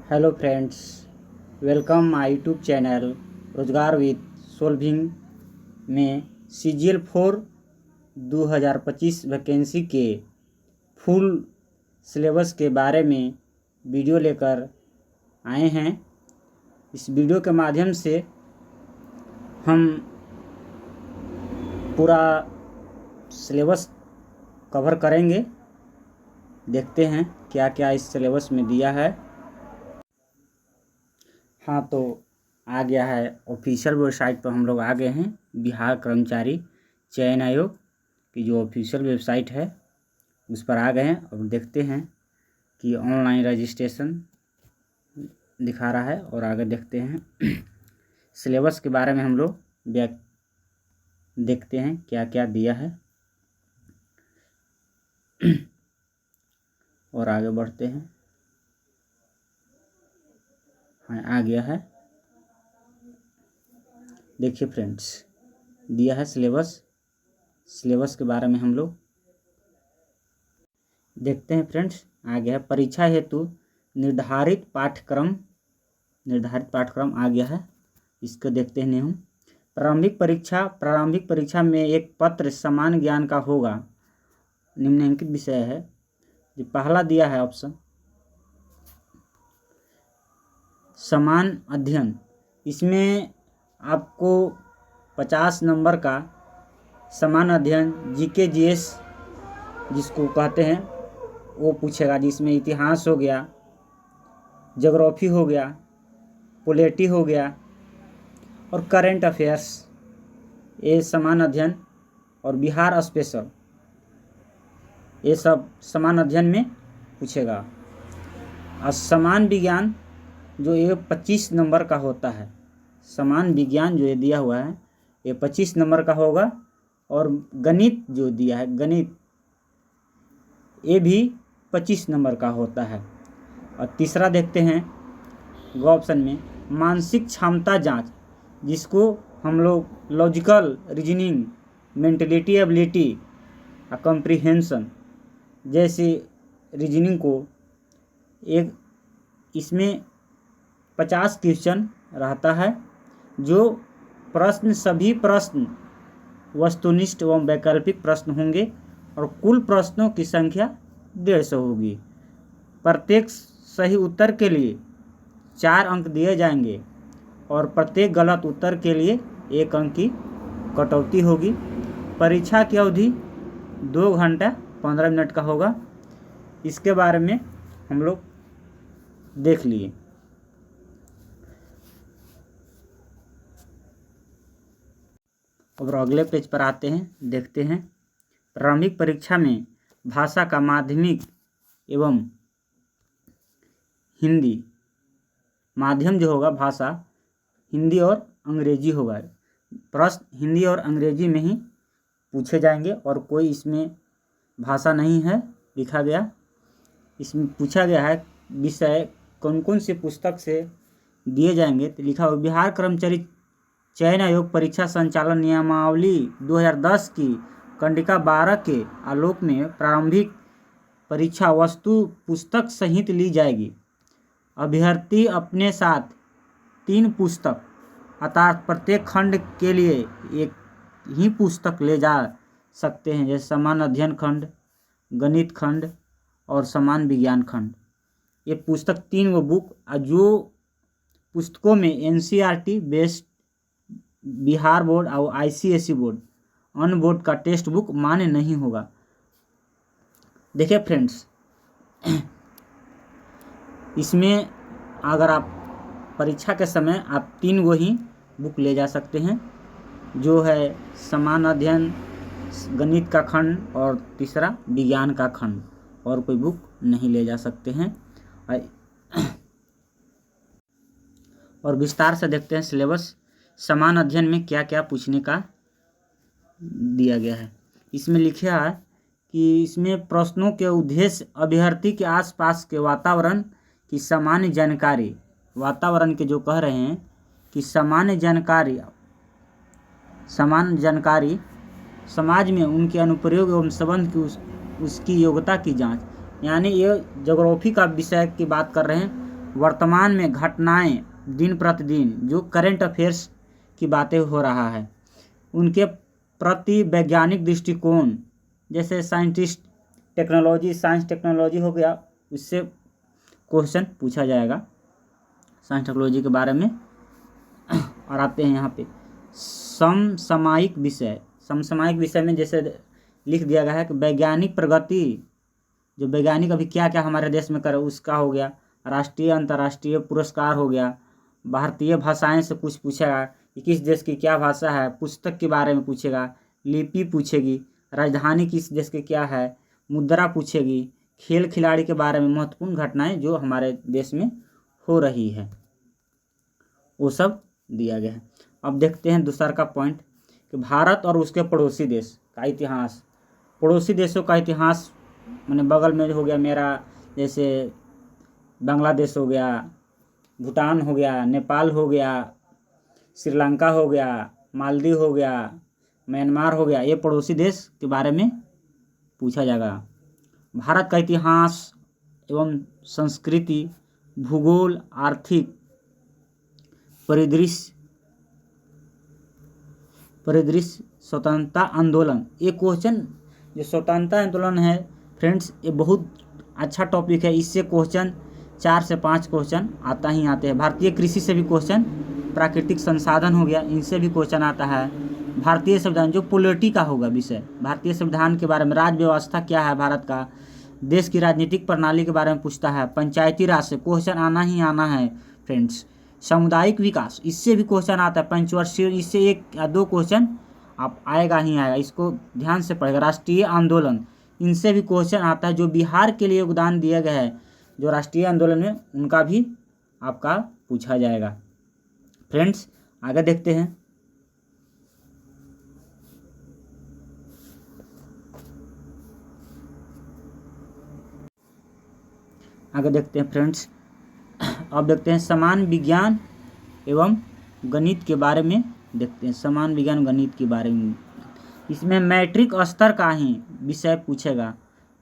Hello friends, welcome my YouTube channel रोजगार with solving में CGL 4 2025 vacancy के full syllabus के बारे में वीडियो लेकर आए हैं। इस वीडियो के माध्यम से हम पूरा सिलेबस कवर करेंगे। देखते हैं क्या क्या इस सिलेबस में दिया है। हाँ, तो आ गया है ऑफिशियल वेबसाइट पर। हम लोग आ गए हैं बिहार कर्मचारी चयन आयोग की जो ऑफिशियल वेबसाइट है उस पर आ गए हैं। और देखते हैं कि ऑनलाइन रजिस्ट्रेशन दिखा रहा है। और आगे देखते हैं सिलेबस के बारे में हम लोग देखते हैं क्या क्या दिया है। और आगे बढ़ते हैं। हाँ, आ गया है। देखिए फ्रेंड्स, दिया है सिलेबस के बारे में हम लोग देखते हैं। फ्रेंड्स, आ गया है परीक्षा हेतु निर्धारित पाठ्यक्रम आ गया है। इसको देखते हैं हम। प्रारंभिक परीक्षा में एक पत्र समान ज्ञान का होगा। निम्नलिखित विषय है। जो पहला दिया है ऑप्शन समान अध्ययन। इसमें आपको 50 नंबर का समान अध्ययन GK GS जिसको कहते हैं वो पूछेगा, जिसमें इतिहास हो गया, ज्योग्राफी हो गया, पॉलिटी हो गया और करंट अफेयर्स, ये समान अध्ययन और बिहार स्पेशल, ये सब समान अध्ययन में पूछेगा। और समान विज्ञान जो ये 25 नंबर का होता है, समान विज्ञान जो ये दिया हुआ है ये 25 नंबर का होगा। और गणित जो दिया है, गणित ये भी 25 नंबर का होता है। और तीसरा देखते हैं ग ऑप्शन में मानसिक क्षमता जांच, जिसको हम लोग लॉजिकल रीजनिंग, मेंटलिटी एबिलिटी और कॉम्प्रिहेंशन जैसे रीजनिंग को एक इसमें 50 क्वेश्चन रहता है। जो सभी प्रश्न वस्तुनिष्ठ एवं वैकल्पिक प्रश्न होंगे और कुल प्रश्नों की संख्या 150 होगी। प्रत्येक सही उत्तर के लिए 4 अंक दिए जाएंगे और प्रत्येक गलत उत्तर के लिए 1 अंक की कटौती होगी। परीक्षा की अवधि 2 घंटा 15 मिनट का होगा। इसके बारे में हम लोग देख लिए। और अगले पेज पर आते हैं, देखते हैं प्रारंभिक परीक्षा में भाषा का माध्यमिक एवं हिंदी माध्यम जो होगा, भाषा हिंदी और अंग्रेजी होगा। प्रश्न हिंदी और अंग्रेजी में ही पूछे जाएंगे और कोई इसमें भाषा नहीं है लिखा गया। इसमें पूछा गया है विषय कौन कौन से पुस्तक से दिए जाएंगे, तो लिखा हुआ बिहार कर्मचारी चयन आयोग परीक्षा संचालन नियमावली 2010 की कंडिका 12 के आलोक में प्रारंभिक परीक्षा वस्तु पुस्तक सहित ली जाएगी। अभ्यर्थी अपने साथ 3 पुस्तक अर्थात प्रत्येक खंड के लिए एक ही पुस्तक ले जा सकते हैं, जैसे समान अध्ययन खंड, गणित खंड और समान विज्ञान खंड। ये पुस्तक 3 वो बुक, जो पुस्तकों में NCERT बेस्ड बिहार बोर्ड और ICSE बोर्ड अन्य बोर्ड का टेक्स्ट बुक मान्य नहीं होगा। देखिए फ्रेंड्स, इसमें अगर आप परीक्षा के समय आप 3 वो ही बुक ले जा सकते हैं, जो है समान अध्ययन, गणित का खंड और तीसरा विज्ञान का खंड, और कोई बुक नहीं ले जा सकते हैं। और विस्तार से देखते हैं सिलेबस। समान अध्ययन में क्या क्या पूछने का दिया गया है। इसमें लिखा है कि इसमें प्रश्नों के उद्देश्य अभ्यर्थी के आसपास के वातावरण की सामान्य जानकारी, वातावरण के जो कह रहे हैं कि सामान्य जानकारी समाज में उनके अनुप्रयोग एवं संबंध की उसकी योग्यता की जांच। यानी ये ज्योग्राफी का विषय की बात कर रहे हैं वर्तमान में घटनाएं, दिन प्रतिदिन जो करंट अफेयर्स की बातें हो रहा है उनके प्रति वैज्ञानिक दृष्टिकोण, जैसे साइंटिस्ट टेक्नोलॉजी, साइंस टेक्नोलॉजी हो गया, उससे क्वेश्चन पूछा जाएगा साइंस टेक्नोलॉजी के बारे में। और आते हैं यहाँ पे समसामयिक विषय। समसामयिक विषय में जैसे लिख दिया गया है कि वैज्ञानिक प्रगति, जो वैज्ञानिक अभी क्या क्या हमारे देश में करे उसका हो गया, राष्ट्रीय अंतर्राष्ट्रीय पुरस्कार हो गया, भारतीय भाषाएं से कुछ पूछेगा कि किस देश की क्या भाषा है, पुस्तक के बारे में पूछेगा, लिपि पूछेगी, राजधानी किस देश की क्या है, मुद्रा पूछेगी, खेल खिलाड़ी के बारे में महत्वपूर्ण घटनाएं जो हमारे देश में हो रही है वो सब दिया गया है। अब देखते हैं दूसरा का पॉइंट कि भारत और उसके पड़ोसी देश का इतिहास। पड़ोसी देशों का इतिहास मैंने बगल में हो गया मेरा, जैसे बांग्लादेश हो गया, भूटान हो गया, नेपाल हो गया, श्रीलंका हो गया, मालदीव हो गया, म्यांमार हो गया, ये पड़ोसी देश के बारे में पूछा जाएगा। भारत का इतिहास एवं संस्कृति, भूगोल, आर्थिक परिदृश्य, स्वतंत्रता आंदोलन। ये क्वेश्चन जो स्वतंत्रता आंदोलन है फ्रेंड्स, ये बहुत अच्छा टॉपिक है। इससे क्वेश्चन 4 से 5 क्वेश्चन आता ही आते हैं। भारतीय कृषि से भी क्वेश्चन, प्राकृतिक संसाधन हो गया, इनसे भी क्वेश्चन आता है। भारतीय संविधान जो पॉलिटी का होगा विषय, भारतीय संविधान के बारे में, राज्य व्यवस्था क्या है भारत का, देश की राजनीतिक प्रणाली के बारे में पूछता है। पंचायती राज से क्वेश्चन आना ही आना है फ्रेंड्स। सामुदायिक विकास, इससे भी क्वेश्चन आता है। पंचवर्षीय, इससे 1 या 2 क्वेश्चन आप आएगा ही आएगा, इसको ध्यान से पढ़ेगा। राष्ट्रीय आंदोलन, इनसे भी क्वेश्चन आता है। जो बिहार के लिए योगदान दिया गया है जो राष्ट्रीय आंदोलन में, उनका भी आपका पूछा जाएगा। फ्रेंड्स आगे देखते हैं। आगे देखते हैं फ्रेंड्स, अब देखते हैं समान विज्ञान एवं गणित के बारे में देखते हैं। समान विज्ञान गणित के बारे में इसमें मैट्रिक स्तर का ही विषय पूछेगा।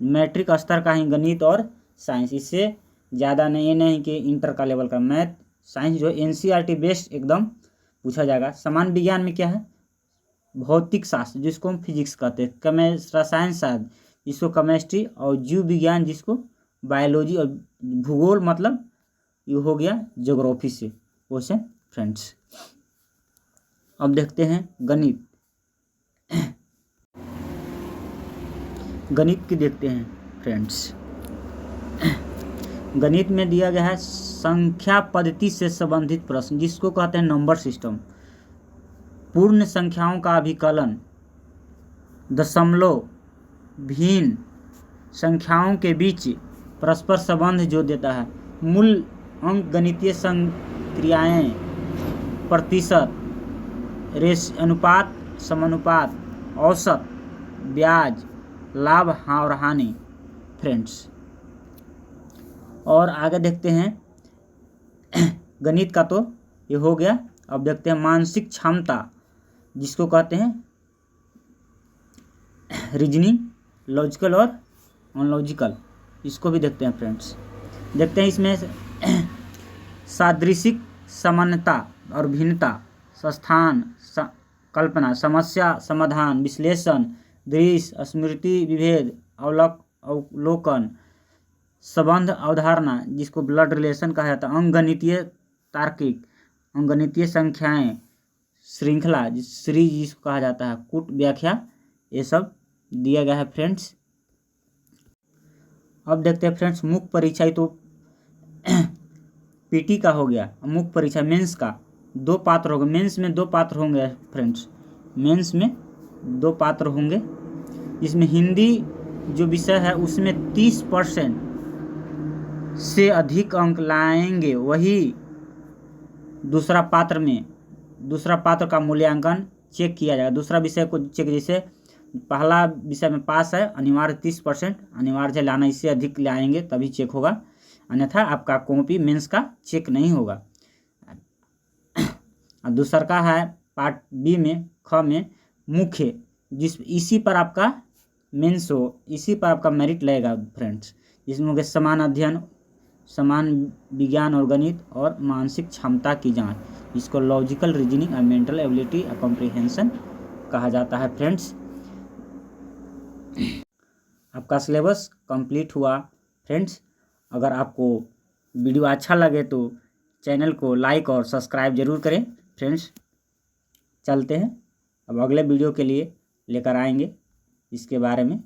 मैट्रिक स्तर का ही गणित और साइंस, इससे ज़्यादा नहीं, ये नहीं कि इंटर का लेवल का। मैथ साइंस जो एनसीईआरटी बेस्ड एकदम पूछा जाएगा। समान विज्ञान में क्या है, भौतिक शास्त्र जिसको हम फिजिक्स कहते हैं, रसायन शास्त्र जिसको केमिस्ट्री, और जीव विज्ञान जिसको बायोलॉजी, और भूगोल मतलब ये हो गया ज्योग्राफी से क्वेश्चन फ्रेंड्स। अब देखते हैं गणित। गणित की देखते हैं फ्रेंड्स। गणित में दिया गया है संख्या पद्धति से संबंधित प्रश्न जिसको कहते हैं नंबर सिस्टम, पूर्ण संख्याओं का अभिकलन, दशमलव, भिन्न संख्याओं के बीच परस्पर संबंध जो देता है, मूल अंक गणितीय संक्रियाएं, प्रतिशत, अनुपात, समानुपात, औसत, ब्याज, लाभ और हानि फ्रेंड्स। और आगे देखते हैं गणित का तो ये हो गया। अब देखते हैं मानसिक क्षमता जिसको कहते हैं रीजनिंग, लॉजिकल और अनलॉजिकल, इसको भी देखते हैं फ्रेंड्स। देखते हैं इसमें सादृशिक समानता और भिन्नता, स्थान, कल्पना, समस्या समाधान, विश्लेषण, दृश्य, स्मृति, विभेद, अवलोकन, संबंध, अवधारणा जिसको ब्लड रिलेशन कहा जाता है, अंकगणितीय तार्किक, अंकगणितीय संख्याएं, श्रृंखला सीरीज जिसको कहा जाता है, कूट, व्याख्या, ये सब दिया गया है फ्रेंड्स। अब देखते हैं फ्रेंड्स मुख्य परीक्षा, तो पीटी का हो गया। मुख्य परीक्षा मेंस का 2 पात्र होंगे। मेंस में 2 पात्र होंगे फ्रेंड्स, मेंस में 2 पात्र होंगे। इसमें हिंदी जो विषय है उसमें 30% से अधिक अंक लाएंगे, वही दूसरा पात्र का मूल्यांकन चेक किया जाएगा। दूसरा विषय को चेक, जैसे पहला विषय में पास है अनिवार्य 30% अनिवार्य है लाना, इससे अधिक लाएंगे तभी चेक होगा, अन्यथा आपका कॉपी मेंस का चेक नहीं होगा। और दूसरा का है पार्ट बी में, ख में मुख्य, इसी पर आपका मेंस हो, इसी पर आपका मेरिट लगेगा फ्रेंड्स। जिसमें हो गया समान अध्ययन, समान विज्ञान और गणित और मानसिक क्षमता की जांच, इसको लॉजिकल रीजनिंग और मेंटल एबिलिटी और कॉम्प्रिहेंशन कहा जाता है। फ्रेंड्स, आपका सिलेबस कंप्लीट हुआ। फ्रेंड्स, अगर आपको वीडियो अच्छा लगे तो चैनल को लाइक और सब्सक्राइब जरूर करें। फ्रेंड्स, चलते हैं अब अगले वीडियो के लिए लेकर आएंगे इसके बारे में।